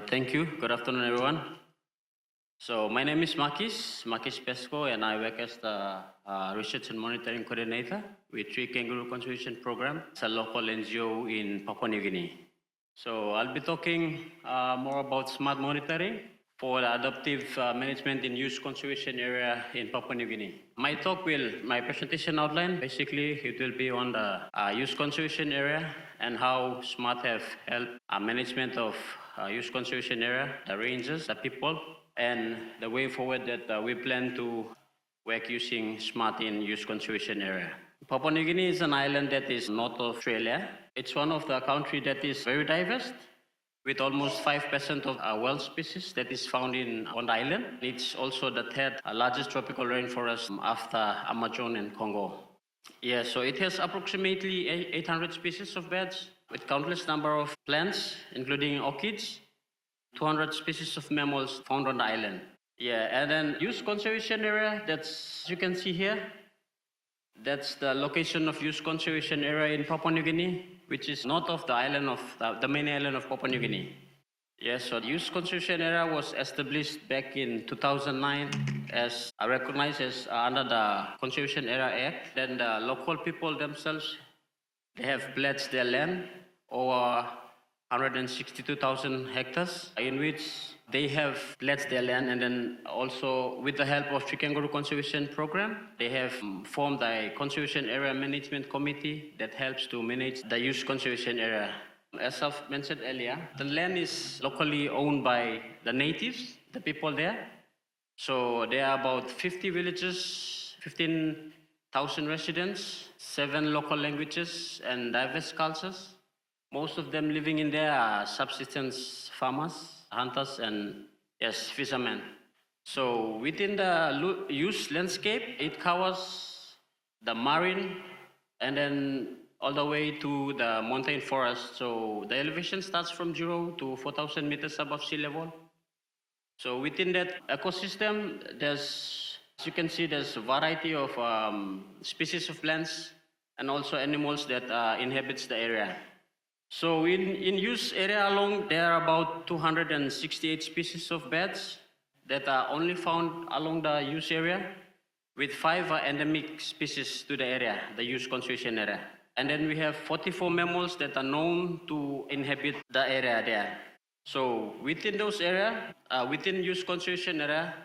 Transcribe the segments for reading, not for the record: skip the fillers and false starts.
Thank you. Good afternoon, everyone. So my name is Makis Pesco, and I work as the Research and Monitoring Coordinator with Tree Kangaroo Conservation Program. It's a local NGO in Papua New Guinea. So I'll be talking more about smart monitoring for the adaptive management in youth conservation area in Papua New Guinea. My presentation outline, basically it will be on the youth conservation area and how SMART have helped management of youth conservation area, the rangers, the people, and the way forward that we plan to work using SMART in youth conservation area. Papua New Guinea is an island that is north of Australia. It's one of the countries that is very diverse, with almost 5% of wild species that is found on the island. It's also the third largest tropical rainforest after Amazon and Congo. Yeah, so it has approximately 800 species of birds, with countless number of plants, including orchids, 200 species of mammals found on the island. Yeah, and then youth conservation area, that's, you can see here, that's the location of youth conservation area in Papua New Guinea, which is north of the island of the main island of Papua New Guinea. Yes, so the youth conservation area was established back in 2009 as recognized as under the Conservation Area Act. Then the local people themselves, they have pledged their land over 162,000 hectares, in which they have pledged their land, and then also with the help of Tree Kangaroo Conservation Program, they have formed a Conservation Area Management Committee that helps to manage the youth conservation area. As I've mentioned earlier, the land is locally owned by the natives, the people there. So there are about 50 villages, 15,000 residents, 7 local languages, and diverse cultures. Most of them living in there are subsistence farmers, hunters, and yes, fishermen. So within the youth landscape, it covers the marine and then all the way to the mountain forest. So the elevation starts from 0 to 4,000 meters above sea level. So within that ecosystem, there's, as you can see, there's a variety of species of plants and also animals that inhabits the area. So in use area alone, there are about 268 species of birds that are only found along the use area, with 5 endemic species to the area, the use conservation area. And then we have 44 mammals that are known to inhabit the area there. So within those areas, within use conservation area,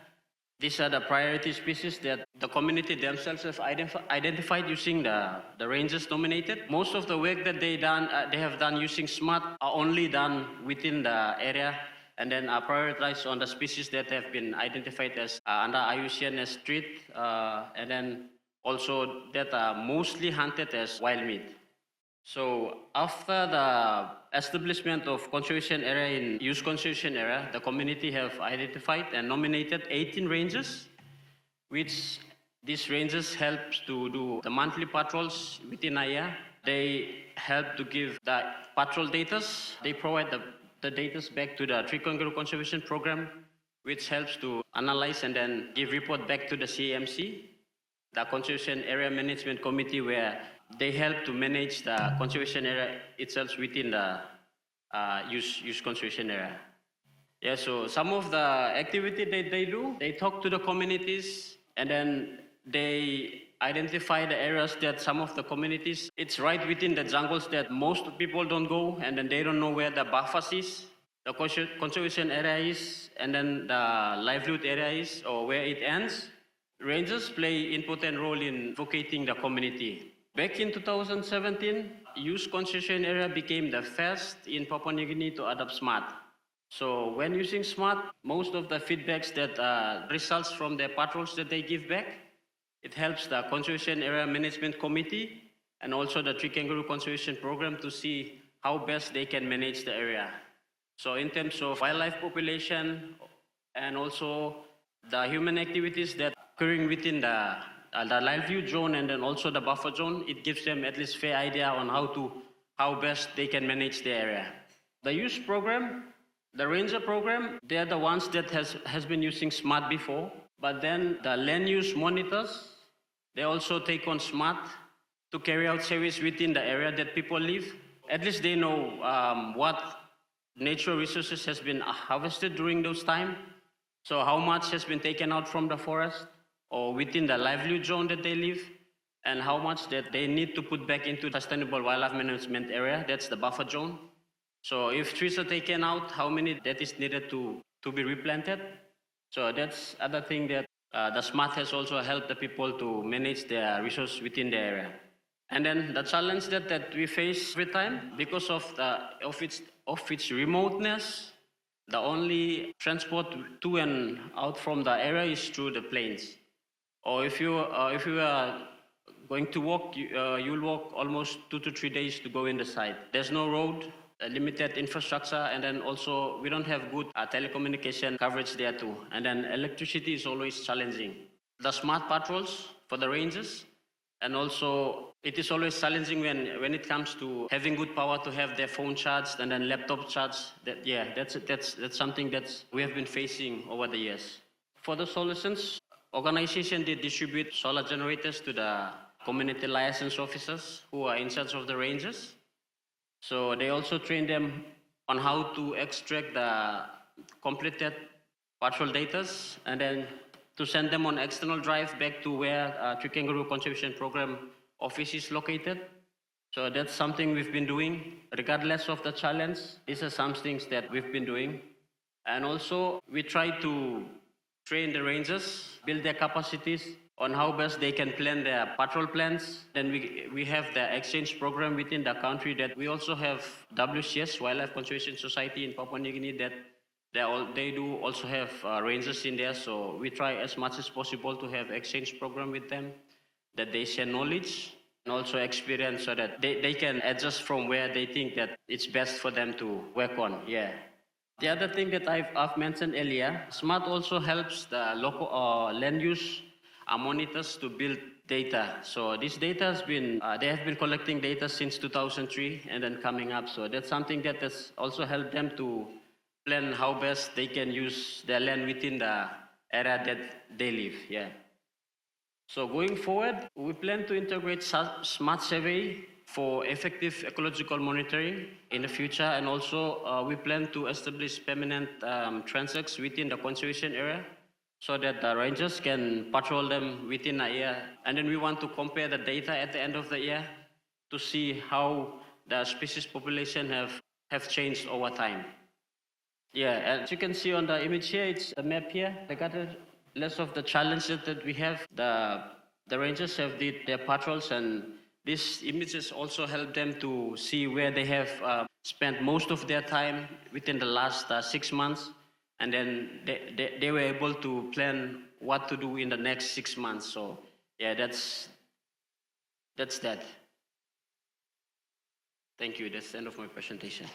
these are the priority species that the community themselves have identified using the rangers nominated. Most of the work that they have done using SMART are only done within the area, and then are prioritized on the species that have been identified as under IUCN as threat, and then also that are mostly hunted as wild meat. So after the establishment of conservation area in youth conservation area, the community have identified and nominated 18 rangers, which these rangers help to do the monthly patrols within a year. They help to give the patrol data. They provide the data back to the Tree Kangaroo Conservation Program, which helps to analyze and then give report back to the CAMC, the Conservation Area Management Committee, where they help to manage the conservation area itself within the youth conservation area. Yeah, so some of the activity that they do, they talk to the communities, and then they identify the areas that some of the communities, it's right within the jungles that most people don't go, and then they don't know where the buffers is, the conservation area is, and then the livelihood area is, or where it ends. Rangers play important role in advocating the community. Back in 2017, youth conservation area became the first in Papua New Guinea to adopt SMART. So when using SMART, most of the feedbacks that results from the patrols that they give back, it helps the Conservation Area Management Committee and also the Tree Kangaroo Conservation Program to see how best they can manage the area. So in terms of wildlife population and also the human activities that occurring within the livelihood zone and then also the buffer zone, it gives them at least fair idea on how best they can manage the area. The youth program, the ranger program, they are the ones that has been using SMART before, but then the land use monitors, they also take on SMART to carry out service within the area that people live. At least they know what natural resources has been harvested during those time. So how much has been taken out from the forest or within the livelihood zone that they live, and how much that they need to put back into sustainable wildlife management area, that's the buffer zone. So if trees are taken out, how many that is needed to be replanted? So that's other thing that the SMART has also helped the people to manage their resource within the area. And then the challenge that we face every time, because of its remoteness, the only transport to and out from the area is through the planes. Or if you are going to walk, you'll walk almost 2 to 3 days to go in the site. There's no road, limited infrastructure, and then also we don't have good telecommunication coverage there too. And then electricity is always challenging. The smart patrols for the rangers, and also it is always challenging when it comes to having good power to have their phone charged and then laptop charged. That's something that we have been facing over the years. For the solutions, organization did distribute solar generators to the community liaison officers who are in charge of the rangers. So they also train them on how to extract the completed patrol data and then to send them on external drive back to where Tree Kangaroo Conservation Program office is located. So that's something we've been doing. Regardless of the challenge, these are some things that we've been doing. And also, we try to train the rangers, build their capacities on how best they can plan their patrol plans. Then we have the exchange program within the country that we also have WCS, Wildlife Conservation Society in Papua New Guinea, that they do also have rangers in there. So we try as much as possible to have exchange program with them, that they share knowledge and also experience so that they can adjust from where they think that it's best for them to work on. Yeah. The other thing that I've mentioned earlier, SMART also helps the local land use monitors to build data. So this data has been, they have been collecting data since 2003 and then coming up. So that's something that has also helped them to plan how best they can use their land within the area that they live. Yeah. So going forward, we plan to integrate smart survey for effective ecological monitoring in the future, and also we plan to establish permanent transects within the conservation area so that the rangers can patrol them within a year. And then we want to compare the data at the end of the year to see how the species population have changed over time. Yeah, as you can see on the image here, it's the map here. Regardless of the challenges that we have, the rangers have did their patrols, and these images also help them to see where they have spent most of their time within the last 6 months, and then they were able to plan what to do in the next 6 months. So yeah, that's that. Thank you. That's the end of my presentation.